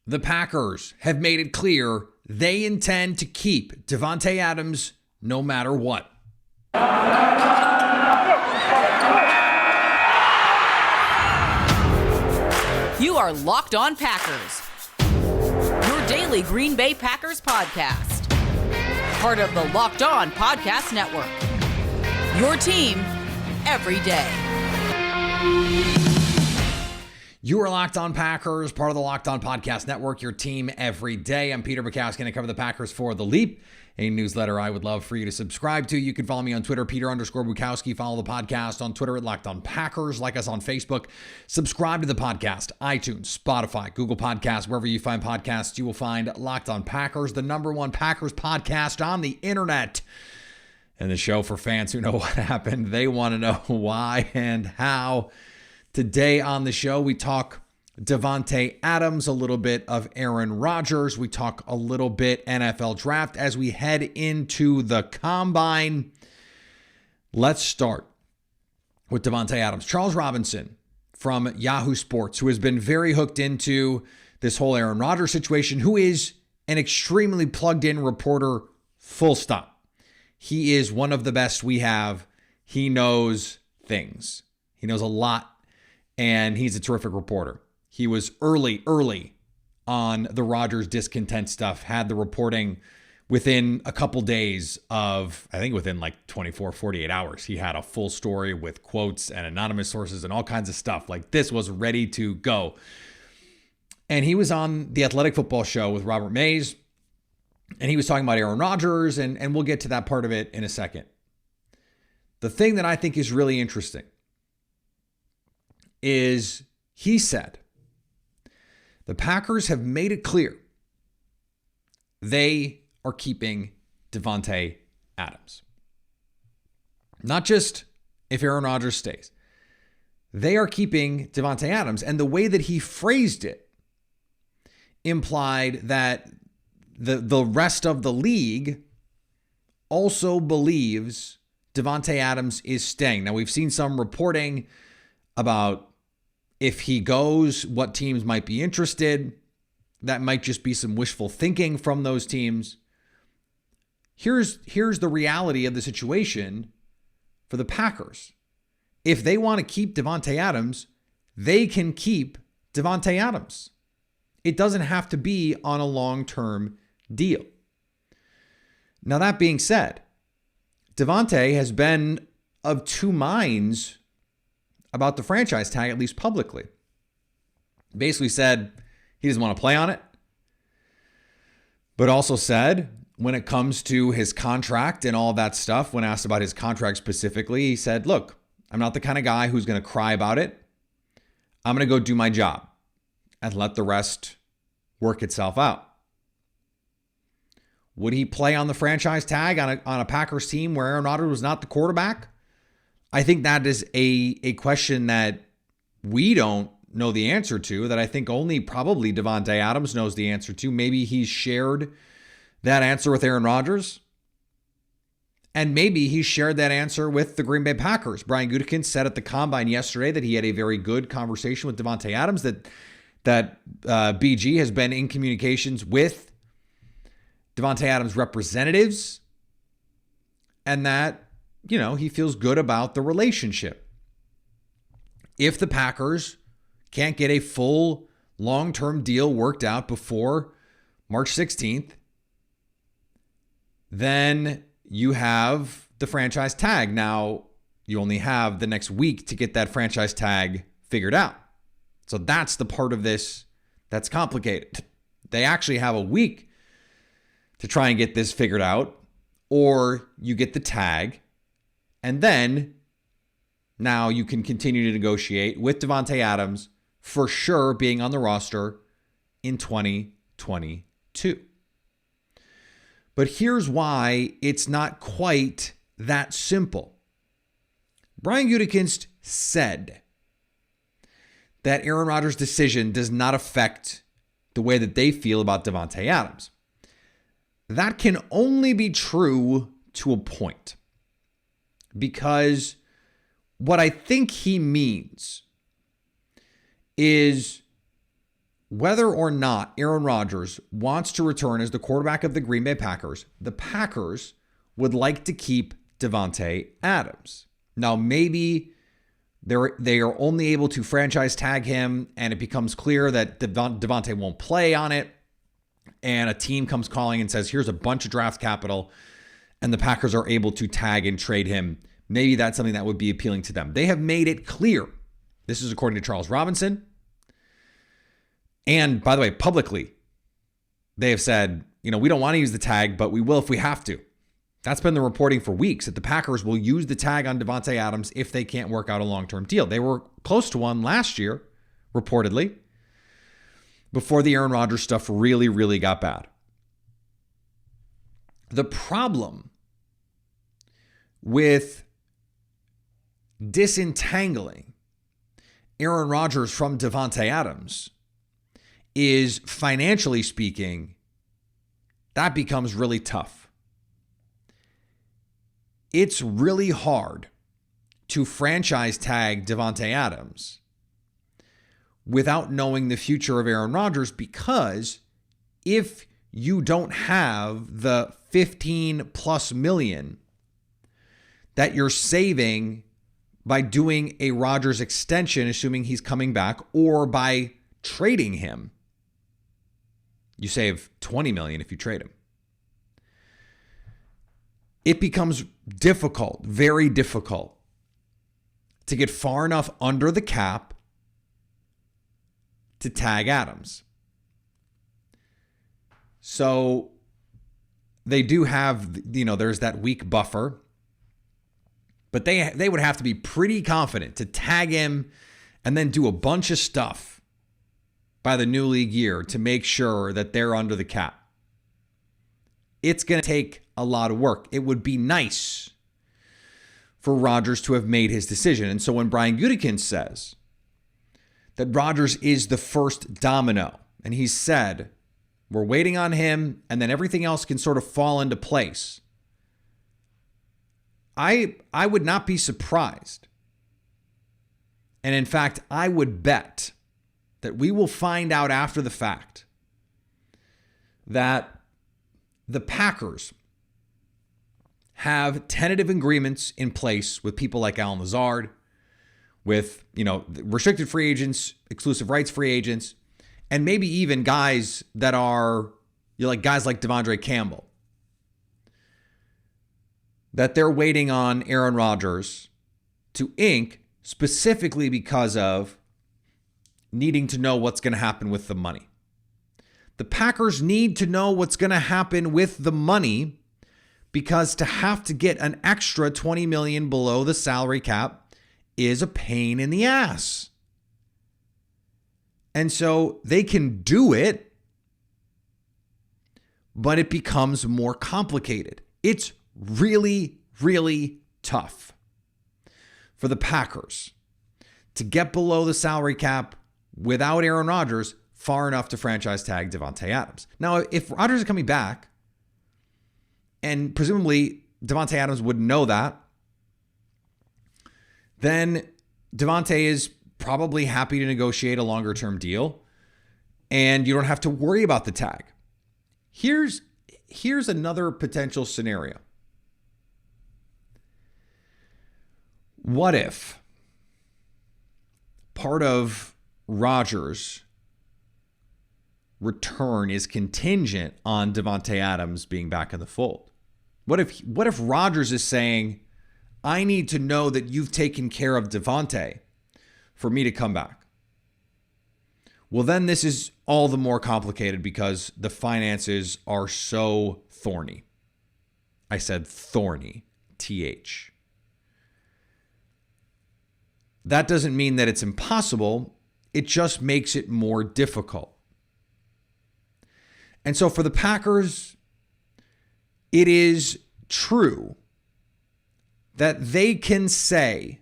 The Packers have made it clear they intend to keep Davante Adams no matter what. You are Locked On Packers, your daily Green Bay Packers podcast. Part of the Locked On Podcast Network, your team every day. You are Locked On Packers, part of the Locked On Podcast Network, your team every day. I'm Peter Bukowski, and I cover the Packers for The Leap, a newsletter I would love for you to subscribe to. You can follow me on Twitter, Peter_Bukowski. Follow the podcast on Twitter at Locked On Packers. Like us on Facebook. Subscribe to the podcast, iTunes, Spotify, Google Podcasts. Wherever you find podcasts, you will find Locked On Packers, the #1 Packers podcast on the internet. And the show for fans who know what happened. They want to know why and how. Today on the show, we talk Davante Adams, a little bit of Aaron Rodgers. We talk a little bit NFL draft as we head into the combine. Let's start with Davante Adams. Charles Robinson from Yahoo Sports, who has been very hooked into this whole Aaron Rodgers situation, who is an extremely plugged-in reporter, full stop. He is one of the best we have. He knows things. He knows a lot. And he's a terrific reporter. He was early on the Rodgers discontent stuff, had the reporting within a couple days of, I think within like 24, 48 hours. He had a full story with quotes and anonymous sources and all kinds of stuff. Like this was ready to go. And he was on the Athletic Football Show with Robert Mays. And he was talking about Aaron Rodgers. And we'll get to that part of it in a second. The thing that I think is really interesting is he said the Packers have made it clear they are keeping Davante Adams. Not just if Aaron Rodgers stays. They are keeping Davante Adams. And the way that he phrased it implied that the rest of the league also believes Davante Adams is staying. Now, we've seen some reporting about if he goes, what teams might be interested. That might just be some wishful thinking from those teams. Here's the reality of the situation for the Packers. If they want to keep Davante Adams, they can keep Davante Adams. It doesn't have to be on a long-term deal. Now, that being said, Davante has been of two minds about the franchise tag, at least publicly. Basically said he doesn't want to play on it, but also said when it comes to his contract and all that stuff, when asked about his contract specifically, he said, look, I'm not the kind of guy who's going to cry about it. I'm going to go do my job and let the rest work itself out. Would he play on the franchise tag on a Packers team where Aaron Rodgers was not the quarterback? I think that is a question that we don't know the answer to, that I think only probably Davante Adams knows the answer to. Maybe he's shared that answer with Aaron Rodgers. And maybe he shared that answer with the Green Bay Packers. Brian Gutekunst said at the Combine yesterday that he had a very good conversation with Davante Adams, that BG has been in communications with Davante Adams' representatives, and that he feels good about the relationship. If the Packers can't get a full long-term deal worked out before March 16th, then you have the franchise tag. Now, you only have the next week to get that franchise tag figured out. So that's the part of this that's complicated. They actually have a week to try and get this figured out, or you get the tag. And then now you can continue to negotiate with Davante Adams for sure being on the roster in 2022. But here's why it's not quite that simple. Brian Gutekunst said that Aaron Rodgers' decision does not affect the way that they feel about Davante Adams. That can only be true to a point. Because what I think he means is whether or not Aaron Rodgers wants to return as the quarterback of the Green Bay Packers, the Packers would like to keep Davante Adams. Now, maybe they are only able to franchise tag him, and it becomes clear that Davante won't play on it, and a team comes calling and says, here's a bunch of draft capital, and the Packers are able to tag and trade him. Maybe that's something that would be appealing to them. They have made it clear. This is according to Charles Robinson. And by the way, publicly, they have said, we don't want to use the tag, but we will if we have to. That's been the reporting for weeks, that the Packers will use the tag on Davante Adams if they can't work out a long-term deal. They were close to one last year, reportedly, before the Aaron Rodgers stuff really, really got bad. The problem with disentangling Aaron Rodgers from Davante Adams is, financially speaking, that becomes really tough. It's really hard to franchise tag Davante Adams without knowing the future of Aaron Rodgers, because if you don't have the 15 plus million that you're saving by doing a Rodgers extension, assuming he's coming back, or by trading him, you save 20 million if you trade him. It becomes difficult, very difficult, to get far enough under the cap to tag Adams. So they do have, there's that week buffer, but they would have to be pretty confident to tag him and then do a bunch of stuff by the new league year to make sure that they're under the cap. It's going to take a lot of work. It would be nice for Rodgers to have made his decision. And so when Brian Gutekunst says that Rodgers is the first domino, and he said, we're waiting on him, and then everything else can sort of fall into place, I would not be surprised. And in fact, I would bet that we will find out after the fact that the Packers have tentative agreements in place with people like Allen Lazard, with, restricted free agents, exclusive rights free agents, and maybe even guys that are, guys like Devondre Campbell, that they're waiting on Aaron Rodgers to ink, specifically because of needing to know what's going to happen with the money. The Packers need to know what's going to happen with the money, because to have to get an extra $20 million below the salary cap is a pain in the ass. And so they can do it, but it becomes more complicated. It's really, really tough for the Packers to get below the salary cap without Aaron Rodgers far enough to franchise tag Davante Adams. Now, if Rodgers is coming back, and presumably Davante Adams would know that, then Davante is probably happy to negotiate a longer-term deal, and you don't have to worry about the tag. Here's another potential scenario. What if part of Rodgers' return is contingent on Davante Adams being back in the fold? What if Rodgers is saying, I need to know that you've taken care of Davante for me to come back? Well, then this is all the more complicated because the finances are so thorny. I said thorny, TH. That doesn't mean that it's impossible. It just makes it more difficult. And so for the Packers, it is true that they can say,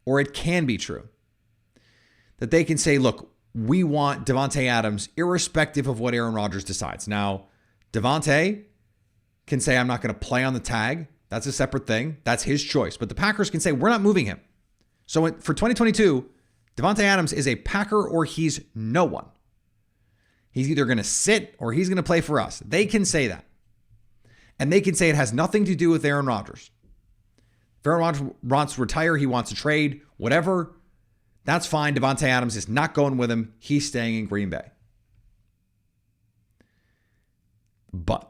or it can be true, that they can say, look, we want Davante Adams irrespective of what Aaron Rodgers decides. Now, Davante can say, I'm not going to play on the tag. That's a separate thing. That's his choice. But the Packers can say, we're not moving him. So for 2022, Davante Adams is a Packer or he's no one. He's either going to sit or he's going to play for us. They can say that. And they can say it has nothing to do with Aaron Rodgers. If Aaron Rodgers wants to retire, he wants to trade, whatever, that's fine. Davante Adams is not going with him. He's staying in Green Bay. But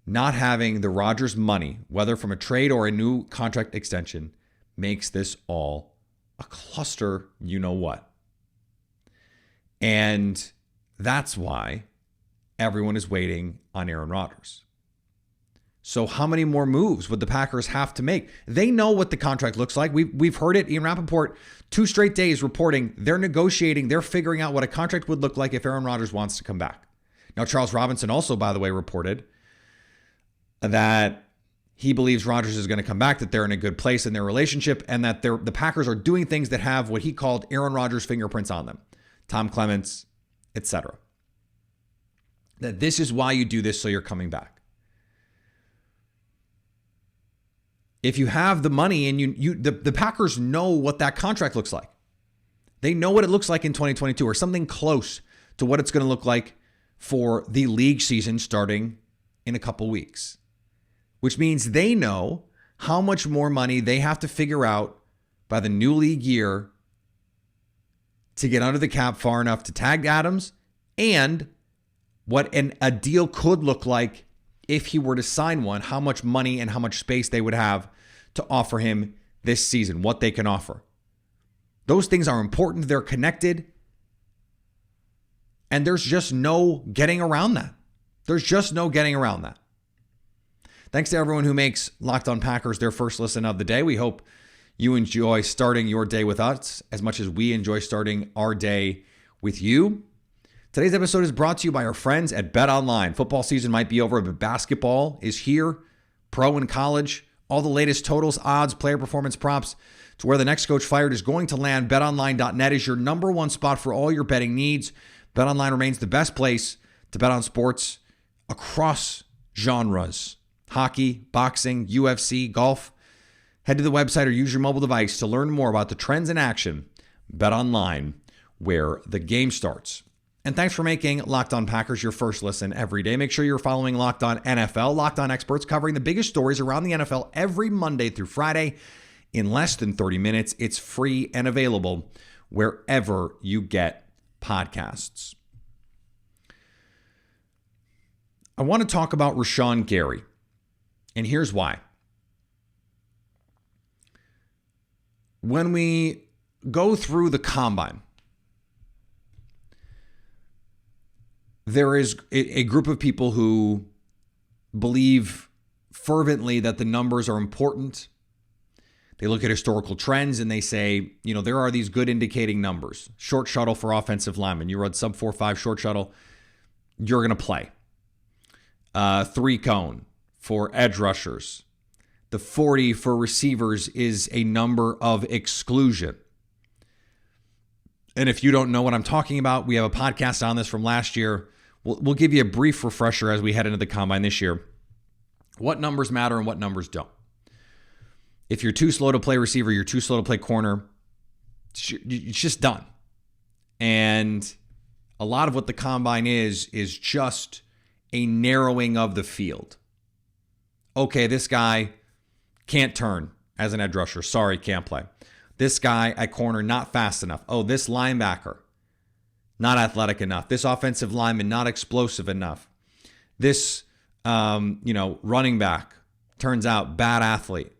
not having the Rodgers money, whether from a trade or a new contract extension, makes this all a cluster, you know what. And that's why everyone is waiting on Aaron Rodgers. So how many more moves would the Packers have to make? They know what the contract looks like. We've heard it. Ian Rappaport, 2 straight days reporting they're negotiating. They're figuring out what a contract would look like if Aaron Rodgers wants to come back. Now, Charles Robinson also, by the way, reported that he believes Rodgers is going to come back, that they're in a good place in their relationship, and that the Packers are doing things that have what he called Aaron Rodgers fingerprints on them. Tom Clements, etc. That this is why you do this, so you're coming back. If you have the money and the Packers know what that contract looks like. They know what it looks like in 2022 or something close to what it's going to look like for the league season starting in a couple weeks. Which means they know how much more money they have to figure out by the new league year to get under the cap far enough to tag Adams, and what a deal could look like if he were to sign one, how much money and how much space they would have to offer him this season, what they can offer. Those things are important. They're connected. And there's just no getting around that. There's just no getting around that. Thanks to everyone who makes Locked On Packers their first listen of the day. We hope you enjoy starting your day with us as much as we enjoy starting our day with you. Today's episode is brought to you by our friends at BetOnline. Football season might be over, but basketball is here. Pro and college, all the latest totals, odds, player performance props to where the next coach fired is going to land. BetOnline.net is your number one spot for all your betting needs. BetOnline remains the best place to bet on sports across genres. Hockey, boxing, UFC, golf. Head to the website or use your mobile device to learn more about the trends in action. BetOnline, where the game starts. And thanks for making Locked On Packers your first listen every day. Make sure you're following Locked On NFL. Locked On experts covering the biggest stories around the NFL every Monday through Friday in less than 30 minutes. It's free and available wherever you get podcasts. I want to talk about Rashawn Gary, and here's why. When we go through the combine, there is a group of people who believe fervently that the numbers are important. They look at historical trends and they say, there are these good indicating numbers. Short shuttle for offensive linemen. You run sub 4.5 short shuttle, you're going to play. 3 cone for edge rushers. The 40 for receivers is a number of exclusion. And if you don't know what I'm talking about, we have a podcast on this from last year. We'll give you a brief refresher as we head into the combine this year. What numbers matter and what numbers don't. If you're too slow to play receiver, you're too slow to play corner, it's just done. And a lot of what the combine is just a narrowing of the field. Okay, this guy can't turn as an edge rusher. Sorry, can't play. This guy at corner, not fast enough. Oh, this linebacker, not athletic enough. This offensive lineman, not explosive enough. This, running back, turns out bad athlete.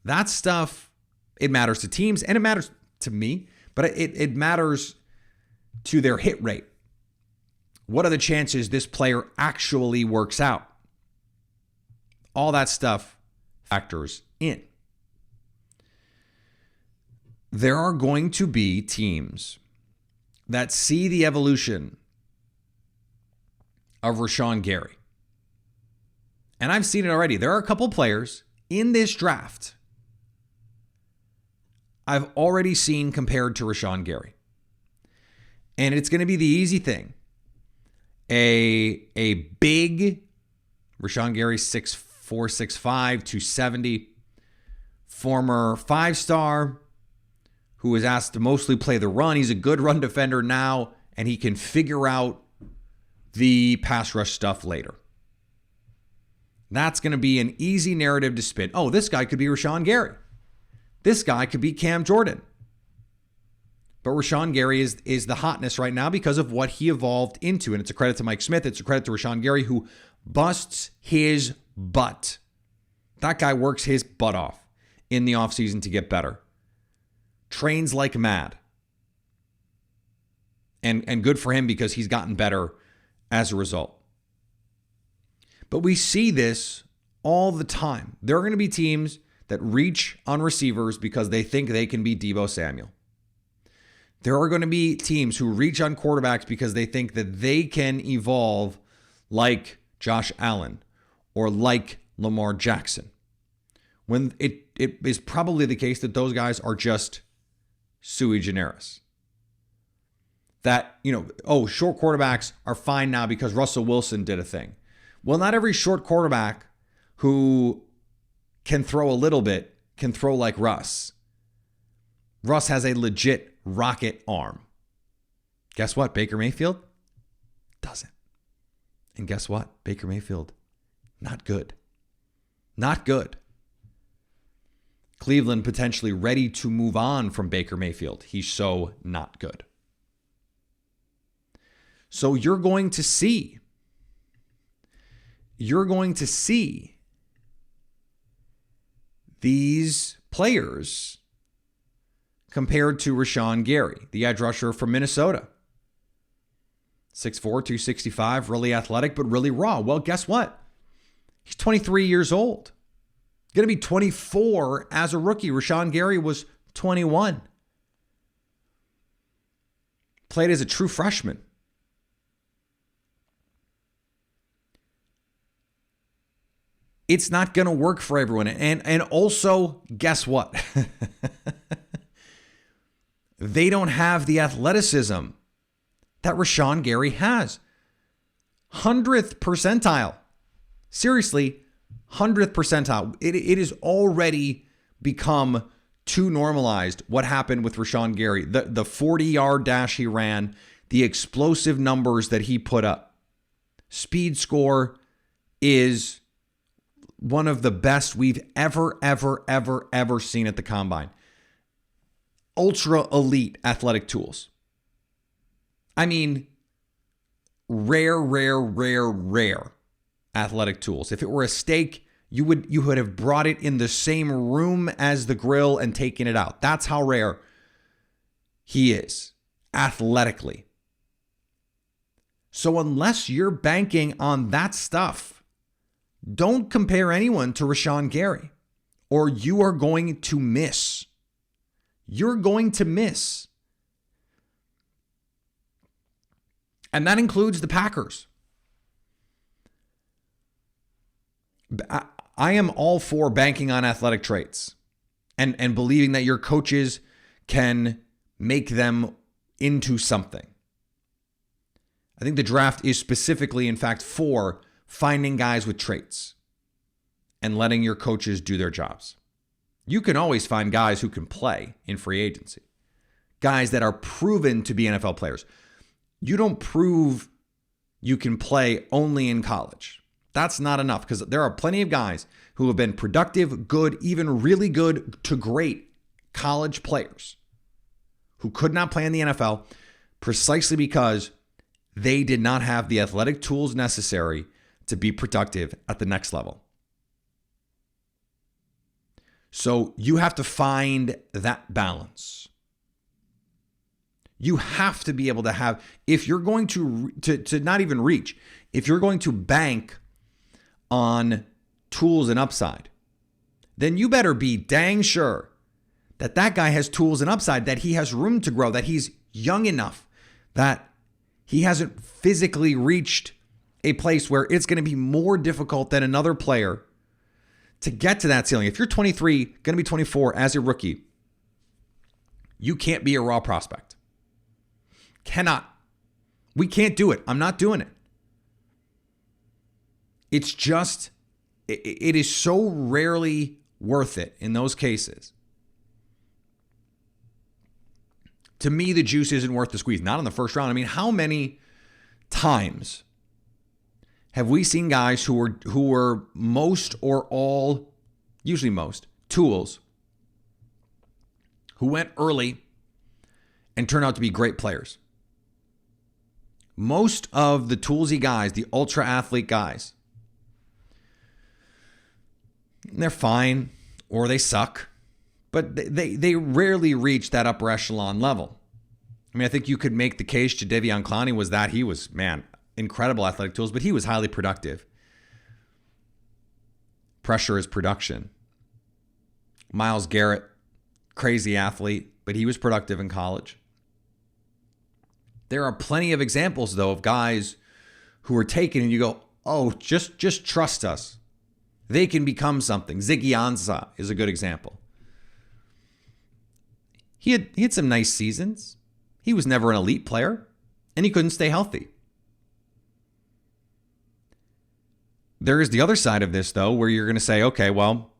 That stuff, it matters to teams and it matters to me, but it matters to their hit rate. What are the chances this player actually works out? All that stuff factors in. There are going to be teams that see the evolution of Rashawn Gary. And I've seen it already. There are a couple players in this draft I've already seen compared to Rashawn Gary. And it's going to be the easy thing. A big Rashawn Gary, 6'4", 6'5", 270, former 5-star, who was asked to mostly play the run. He's a good run defender now and he can figure out the pass rush stuff later. That's going to be an easy narrative to spin. Oh, this guy could be Rashawn Gary. This guy could be Cam Jordan. But Rashawn Gary is the hotness right now because of what he evolved into. And it's a credit to Mike Smith. It's a credit to Rashawn Gary, who busts his butt. That guy works his butt off in the offseason to get better. Trains like mad. And good for him because he's gotten better as a result. But we see this all the time. There are going to be teams that reach on receivers because they think they can be Deebo Samuel. There are going to be teams who reach on quarterbacks because they think that they can evolve like Josh Allen or like Lamar Jackson. When it is probably the case that those guys are just sui generis. That, short quarterbacks are fine now because Russell Wilson did a thing. Well, not every short quarterback who can throw a little bit can throw like Russ. Russ has a legit rocket arm. Guess what? Baker Mayfield doesn't. And guess what? Baker Mayfield, not good. Not good. Cleveland potentially ready to move on from Baker Mayfield. He's so not good. So you're going to see these players compared to Rashawn Gary, the edge rusher from Minnesota. 6'4", 265, really athletic, but really raw. Well, guess what? He's 23 years old. Going to be 24 as a rookie. Rashawn Gary was 21. Played as a true freshman. It's not going to work for everyone. And also, guess what? They don't have the athleticism that Rashawn Gary has. 100th percentile. Seriously, 100th percentile. It has already become too normalized what happened with Rashawn Gary. The 40-yard dash he ran, the explosive numbers that he put up. Speed score is one of the best we've ever seen at the combine. Ultra elite athletic tools. I mean, rare athletic tools. If it were a steak, you would have brought it in the same room as the grill and taken it out. That's how rare he is athletically. So unless you're banking on that stuff, don't compare anyone to Rashawn Gary, or you are going to miss. You're going to miss. And that includes the Packers. I am all for banking on athletic traits and believing that your coaches can make them into something. I think the draft is specifically, in fact, for finding guys with traits and letting your coaches do their jobs. You can always find guys who can play in free agency, guys that are proven to be NFL players. You don't prove you can play only in college. That's not enough because there are plenty of guys who have been productive, good, even really good to great college players who could not play in the NFL precisely because they did not have the athletic tools necessary to be productive at the next level. So you have to find that balance. You have to be able to have, if you're going to not even reach, if you're going to bank on tools and upside, then you better be dang sure that that guy has tools and upside, that he has room to grow, that he's young enough, that he hasn't physically reached a place where it's going to be more difficult than another player to get to that ceiling. If you're 23, going to be 24 as a rookie, you can't be a raw prospect. Cannot. We can't do it. I'm not doing it. It's just, it is so rarely worth it in those cases To me, the juice isn't worth the squeeze. Not in the first round. I mean, how many times have we seen guys who were most or all, usually most, tools, who went early and turned out to be great players? Most of the toolsy guys, the ultra athlete guys, they're fine or they suck, but they rarely reach that upper echelon level. I mean, I think you could make the case Jadeveon Clowney was that. He was, man, incredible athletic tools, but he was highly productive. Pressure is production. Myles Garrett, crazy athlete, but he was productive in college. There are plenty of examples, though, of guys who were taken and you go, oh, just trust us. They can become something. Ziggy Ansah is a good example. He had some nice seasons. He was never an elite player, and he couldn't stay healthy. There is the other side of this, though, where you're going to say, okay, well,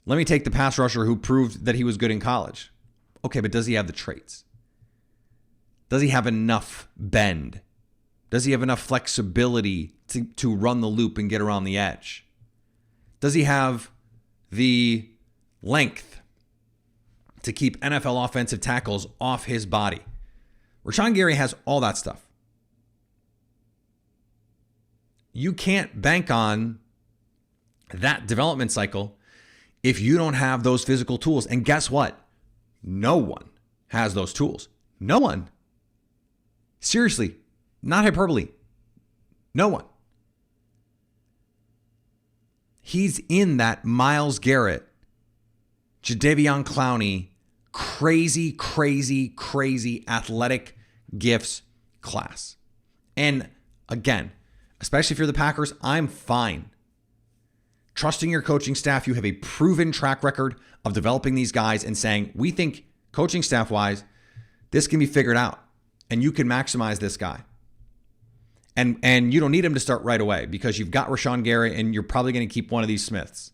let me take the pass rusher who proved that he was good in college. Okay, but does he have the traits? Does he have enough bend? Does he have enough flexibility to run the loop and get around the edge? Does he have the length to keep NFL offensive tackles off his body? Rashawn Gary has all that stuff. You can't bank on that development cycle if you don't have those physical tools. And guess what? No one has those tools. No one. Seriously, not hyperbole. No one. He's in that Myles Garrett, Jadeveon Clowney, crazy athletic gifts class. And again, especially if you're the Packers, I'm fine trusting your coaching staff. You have a proven track record of developing these guys and saying, we think coaching staff wise, this can be figured out and you can maximize this guy. And you don't need him to start right away because you've got Rashawn Gary and you're probably going to keep one of these Smiths.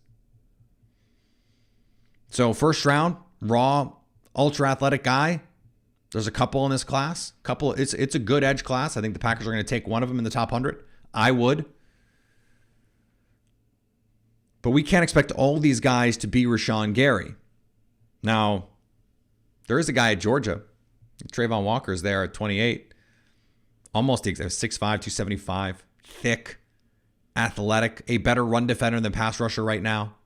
So first round, raw, ultra athletic guy. There's a couple in this class. It's a good edge class. I think the Packers are going to take one of them in the top 100. I would. But we can't expect all these guys to be Rashawn Gary. Now, there is a guy at Georgia. Trayvon Walker's there at 28. Almost 6'5", 275. Thick, athletic, a better run defender than pass rusher right now,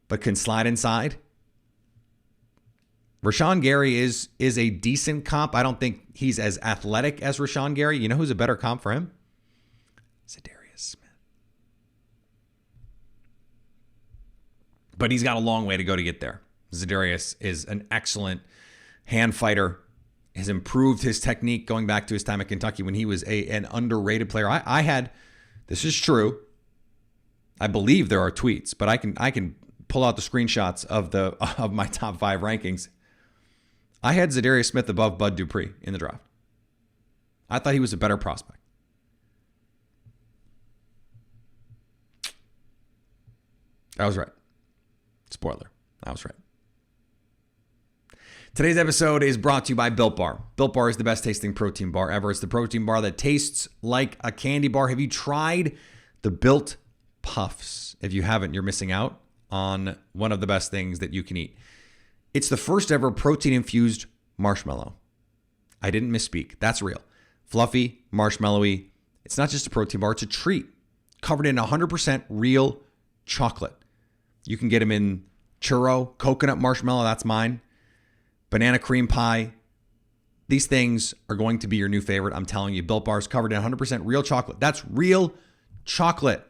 but can slide inside. Rashawn Gary is a decent comp. I don't think he's as athletic as Rashawn Gary. You know who's a better comp for him? Zadarius Smith. But he's got a long way to go to get there. Zadarius is an excellent hand fighter, has improved his technique going back to his time at Kentucky when he was an underrated player. I had, this is true, I believe there are tweets, but I can pull out the screenshots of my top 5 rankings. I had Zadarius Smith above Bud Dupree in the draft. I thought he was a better prospect. I was right. Spoiler, I was right. Today's episode is brought to you by Built Bar. Built Bar is the best tasting protein bar ever. It's the protein bar that tastes like a candy bar. Have you tried the Built Puffs? If you haven't, you're missing out on one of the best things that you can eat. It's the first ever protein-infused marshmallow. I didn't misspeak. That's real. Fluffy, marshmallowy. It's not just a protein bar. It's a treat. Covered in 100% real chocolate. You can get them in churro, coconut marshmallow. That's mine. Banana cream pie. These things are going to be your new favorite. I'm telling you, Built Bar is covered in 100% real chocolate. That's real chocolate.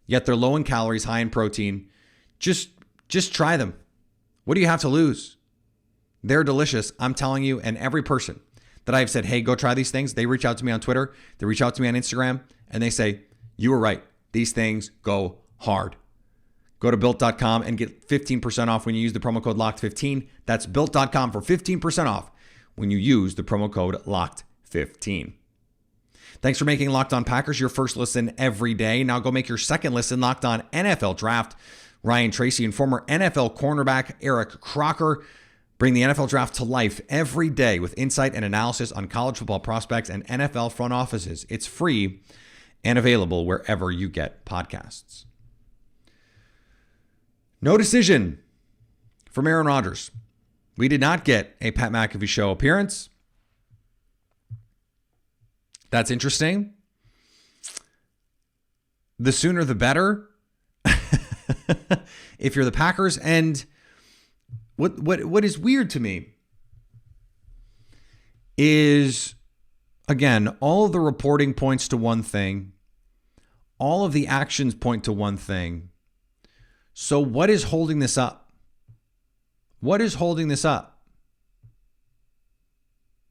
Yet they're low in calories, high in protein. Just try them. What do you have to lose? They're delicious. I'm telling you, and every person that I've said, hey, go try these things, they reach out to me on Twitter. They reach out to me on Instagram, and they say, you were right. These things go hard. Go to Built.com and get 15% off when you use the promo code LOCKED15. That's Built.com for 15% off when you use the promo code LOCKED15. Thanks for making Locked On Packers your first listen every day. Now go make your second listen Locked On NFL Draft. Ryan Tracy and former NFL cornerback Eric Crocker Bring the NFL Draft to life every day with insight and analysis on college football prospects and NFL front offices. It's free and available wherever you get podcasts. No decision from Aaron Rodgers. We did not get a Pat McAfee show appearance. That's interesting. The sooner the better. If you're the Packers. And what is weird to me is, again, all of the reporting points to one thing. All of the actions point to one thing. So what is holding this up? What is holding this up?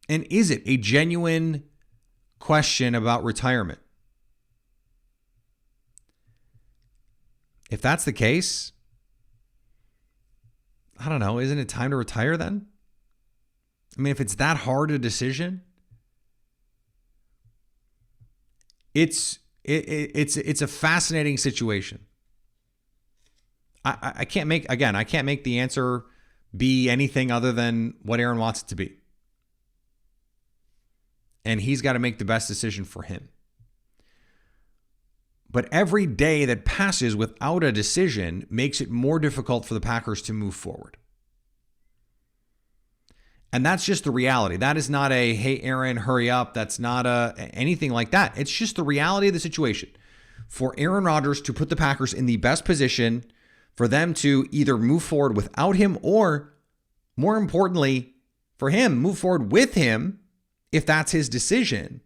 And is it a genuine question about retirement? If that's the case, I don't know. Isn't it time to retire then? I mean, if it's that hard a decision, it's a fascinating situation. I can't make the answer be anything other than what Aaron wants it to be. And he's got to make the best decision for him. But every day that passes without a decision makes it more difficult for the Packers to move forward. And that's just the reality. That is not a, hey, Aaron, hurry up. That's not anything like that. It's just the reality of the situation. For Aaron Rodgers to put the Packers in the best position for them to either move forward without him or, more importantly, for him, move forward with him, if that's his decision,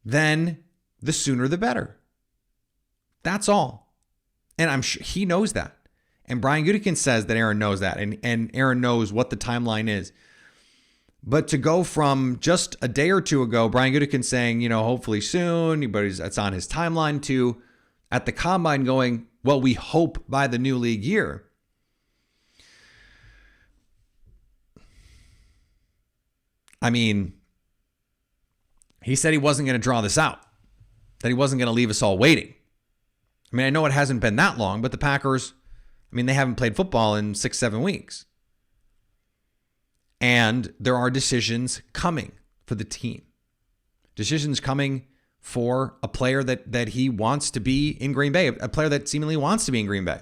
then the sooner the better. That's all. And I'm sure he knows that. And Brian Gutekunst says that Aaron knows that. And Aaron knows what the timeline is. But to go from just a day or two ago, Brian Gutekunst saying, hopefully soon, but it's on his timeline, to at the combine going, well, we hope by the new league year. I mean, he said he wasn't going to draw this out, that he wasn't going to leave us all waiting. I mean, I know it hasn't been that long, but the Packers, they haven't played football in 6-7 weeks. And there are decisions coming for the team. Decisions coming for a player that he wants to be in Green Bay, a player that seemingly wants to be in Green Bay.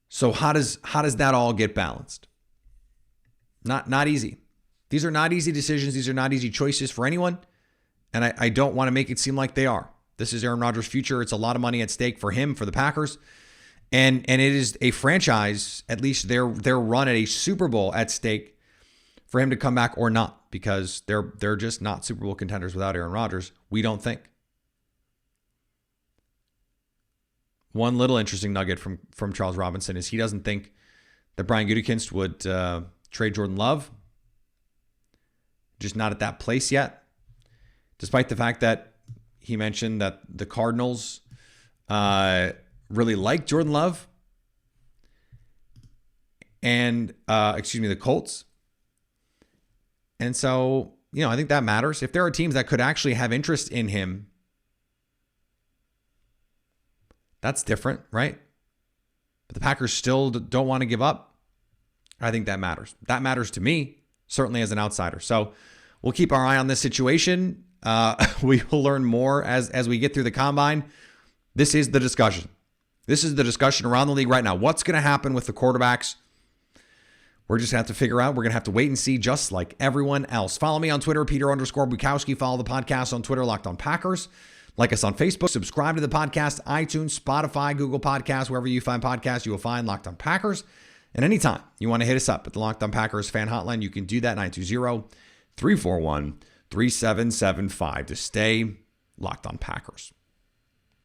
So how does that all get balanced? Not easy. These are not easy decisions. These are not easy choices for anyone. And I don't want to make it seem like they are. This is Aaron Rodgers' future. It's a lot of money at stake for him, for the Packers. And it is a franchise, at least their run at a Super Bowl at stake for him to come back or not, because they're just not Super Bowl contenders without Aaron Rodgers, we don't think. One little interesting nugget from Charles Robinson is he doesn't think that Brian Gutekunst would trade Jordan Love. Just not at that place yet, despite the fact that he mentioned that the Cardinals really like Jordan Love and, the Colts. And so, I think that matters. If there are teams that could actually have interest in him, that's different, right? But the Packers still don't want to give up. I think that matters. That matters to me, certainly as an outsider. So we'll keep our eye on this situation. We will learn more as we get through the combine. This is the discussion. This is the discussion around the league right now. What's going to happen with the quarterbacks? We're just going to have to figure out. We're going to have to wait and see, just like everyone else. Follow me on Twitter, Peter_Bukowski. Follow the podcast on Twitter, Locked On Packers. Like us on Facebook. Subscribe to the podcast, iTunes, Spotify, Google Podcasts. Wherever you find podcasts, you will find Locked On Packers. And anytime you want to hit us up at the Locked On Packers fan hotline, you can do that, 920-341-3775, to stay Locked On Packers.